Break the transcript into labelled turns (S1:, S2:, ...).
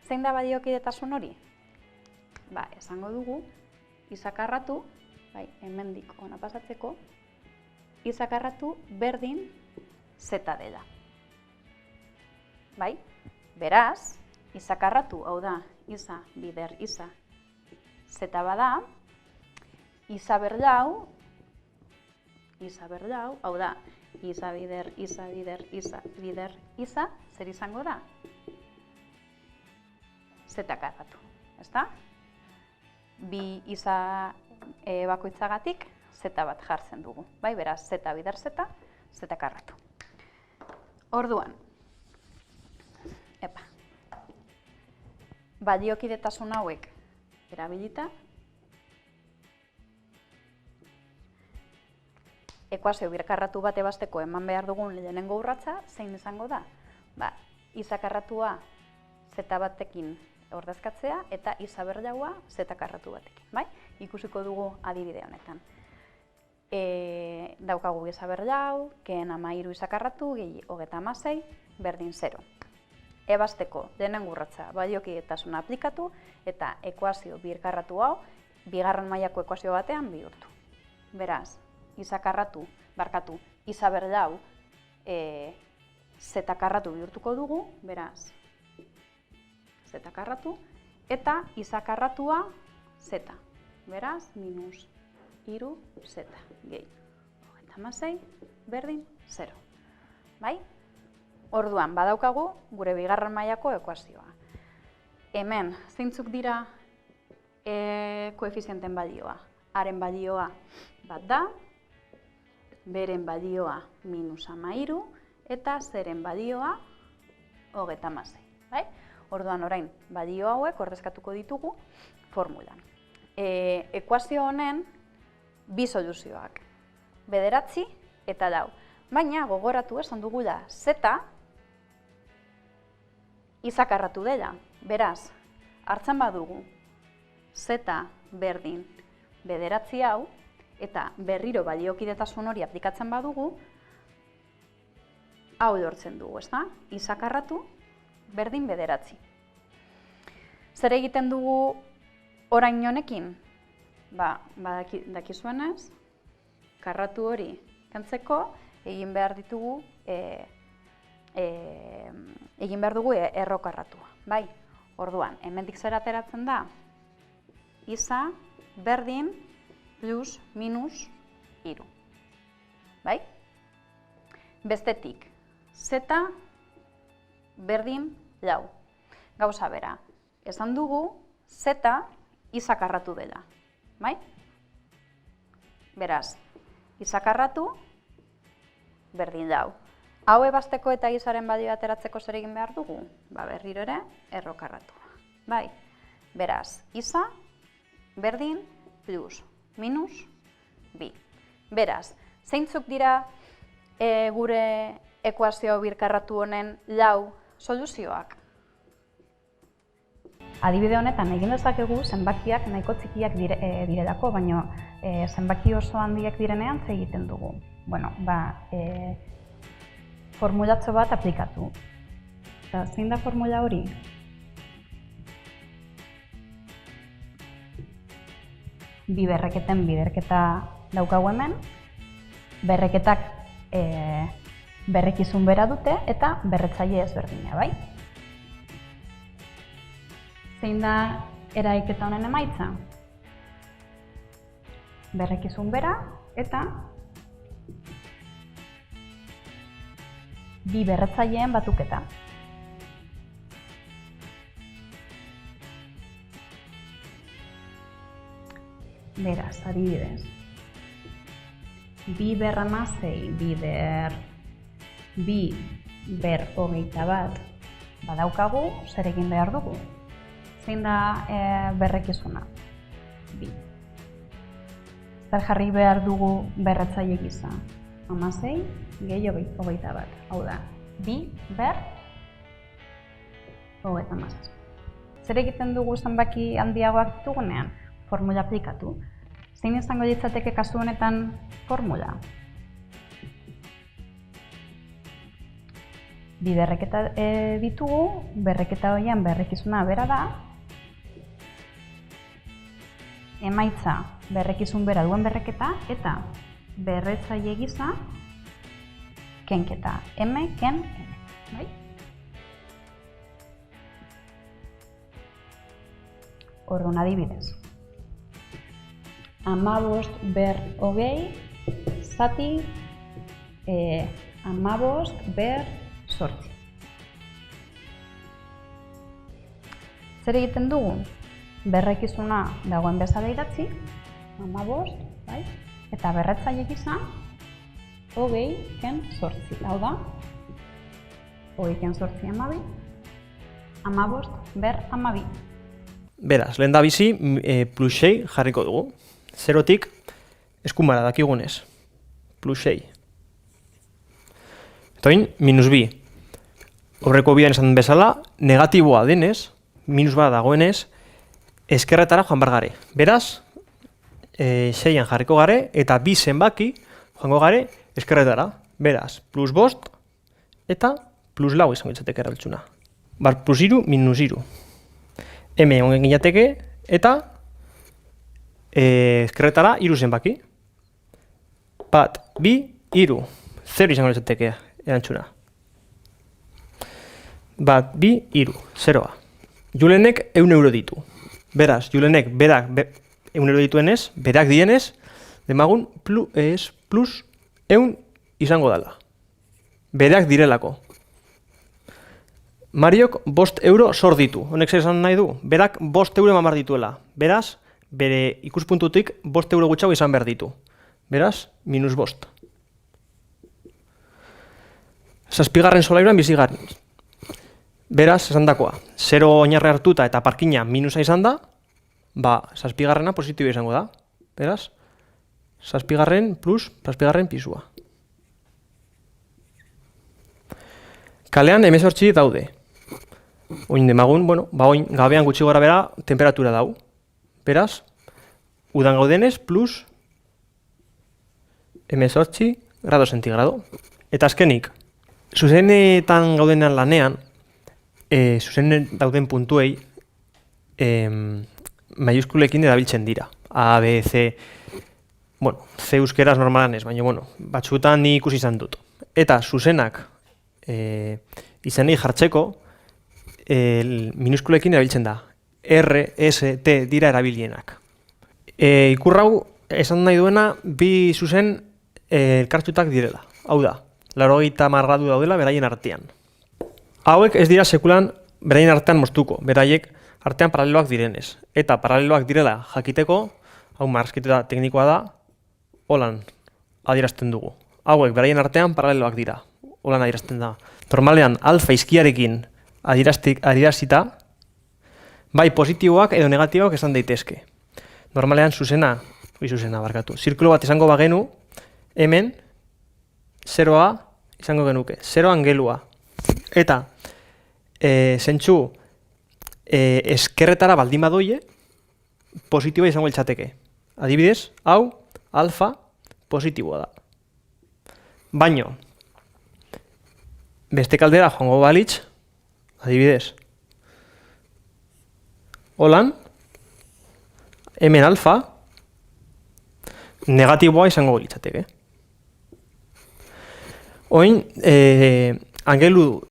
S1: Zein da badiokidetasun hori? Esango dugu, izakarratu, hemendik ona pasatzeko, izakarratu berdin zeta dela. Beraz, izakarratu, hau da, iza bider iza zeta bada, iza berlau, hau da, iza bider iza bider iza, zer izango da? Zeta karratu, ezta? Bi iza bakoitzagatik zeta bat jartzen dugu. Beraz, zeta bider zeta, zeta karratu. Orduan, badiokidetasun hauek erabilita, ekuazio birkarratu bat ebasteko eman behar dugun lehenengo urratsa, zein izango da? Izakarratua zeta batekin ordezkatzea eta iza berlaua zeta karratu batekin. Ikusiko dugu adibide honetan. Daukagu iza berlau, keen 13 izakarratu, gehi 36, berdin 0. Ebasteko lehenengo urratsa badiokidetasuna aplikatu eta ekuazio birkarratu hau bigarren mailako ekuazio batean bihurtu. Beraz, iza berlau zeta karratu bihurtuko dugu, beraz, zeta karratu, eta iza karratua zeta. Beraz, minus 3 zeta, gehi 36, berdin 0. Orduan, badaukagu gure bigarren mailako ekuazioa. Hemen, zeintzuk dira koefizienten balioa? Haren balioa bat da, beren balioa minus 13, eta zeren balioa 36. Orduan, orain, balio hauek ordezkatuko ditugu formulan. Ekuazio honen bi soluzioak, 9 eta 4. Baina, gogoratu esan dugula, zeta izakarratu dela. Beraz, hartzen badugu zeta berdin 9 hau, eta berriro baliokidetasun hori aplikatzen badugu, hau lortzen dugu, ezta? Izakarratu berdin 9. Zer egiten dugu orain honekin? Dakizuenez, karratu hori kentzeko, egin behar ditugu erro karratua. Orduan, hemendik zer ateratzen da? Iza berdin plus minus 3. Bestetik, zeta berdin 4. Gauza bera, esan dugu zeta izakarratu dela. Beraz, izakarratu berdin 4. Hau ebasteko eta izaren balioa ateratzeko zer egin behar dugu? Berriro ere, erro karratua. Beraz, iza berdin plus minus 2. Beraz, zeintzuk dira gure ekuazio birkarratu honen 4 soluzioak? Adibide honetan egin dezakegu zenbakiak nahiko txikiak direlako, baina zenbaki oso handiak direnean ze egiten dugu. Formulatxo bat aplikatu. Eta zein da formula hori? Bi berreketen biderketa daukagu hemen, berreketak berrekizun bera dute eta berretzaile ezberdina, Zein da eraiketa honen emaitza? Berrekizun bera eta bi berretzaileen batuketa. Beraz, adibidez, bi ber 16 bider bi ber 21 badaukagu, zer egin behar dugu? Zein da berrekizuna? Bi. Zer jarri behar dugu berretzaile gisa? 16 gehi 21. Hau da, bi ber 36. Zer egiten dugu zenbaki handiagoak ditugunean? Formula aplikatu. Zein izango litzateke kasu honetan formula? Bi berreketa ditugu, berreketa horien berrekizuna bera da, emaitza berrekizun bera duen berreketa, eta berretzaile gisa kenketa, M, ken, M, bai? Orduan adibidez. 15 ber 20, zati 15 ber 8. Zer egiten dugu? Berrekizuna dagoen bezala idatzi, 15, bai? Eta berretzaile gisa 20 ken 8. Hau da, 20 ken 8 12, 15 ber 12.
S2: Beraz, lehen da bizi plus 6 jarriko dugu. Zerotik eskumara dakigunez. Plus 6. Eta oin, minus bi. Horreko bian esan bezala, negatiboa denez, minus bat dagoenez, eskerretara joan bar gare. Beraz, 6an jarriko gare, eta bi zenbaki joango gare eskerretara. Beraz, plus 5 eta plus 4 izango itzateke erabiltzuna. Bar plus 3, minus 3. M ongen ginateke, eta eskerretara 3 zenbaki. Bat, bi, 3. 0 izango itzateke erantzuna. Bat, bi, 3. 0a. Julenek 100 euro ditu. Beraz, Julenek berak 100 euro dituenez, berak dienez, demagun plus 100 izango dela. Berak direlako. Mariok 5 euro zor ditu. Honek zer esan nahi du? Berak 5 euro eman behar dituela. Beraz, bere ikuspuntutik 5 euro gutxago izan behar ditu. Beraz, minus 5. Zazpigarren solairuan bizigarren. Beraz, esan dakoa, 0 oinarri hartuta eta parkina minusa izan da, zazpigarrena positibo izango da. Beraz, zazpigarren plus zazpigarren pisua. Kalean 18 daude. Oin demagun, oin gabean gutxi gora bera temperatura dau. Beraz, udan gaudenez plus 18 grado centigrado. Eta azkenik, zuzenetan gaudenean lanean, zuzenen dauden puntuei maiuskulekin erabiltzen dira. A, B, C, C euskeraz normalan ez, baina batzuetan ni ikusi izan dut. Eta zuzenak izenei jartzeko minuskulekin erabiltzen da. R, S, T dira erabilienak. Ikurrau esan nahi duena bi zuzen elkartutak direla. Hau da, 80 gradu daudela beraien artean. Hauek ez dira sekulan beraien artean moztuko, beraiek artean paraleloak direnez. Eta paraleloak direla jakiteko, hau marrazketa teknikoa da, holan adierazten dugu. Hauek beraien artean paraleloak dira, holan adierazten da. Normalean alfa izkiarekin adierazita, bai positiboak edo negatiboak esan daitezke. Normalean zirkulo bat izango bagenu, hemen 0a izango genuke, 0an gelua. Eta zentzu eskerretara baldin badoie, positiboa izango litzateke. Adibidez, hau alfa positiboa da. Baino, beste kaldera joango balitz, adibidez, holan, hemen alfa, negatiboa izango litzateke. Oin, angelu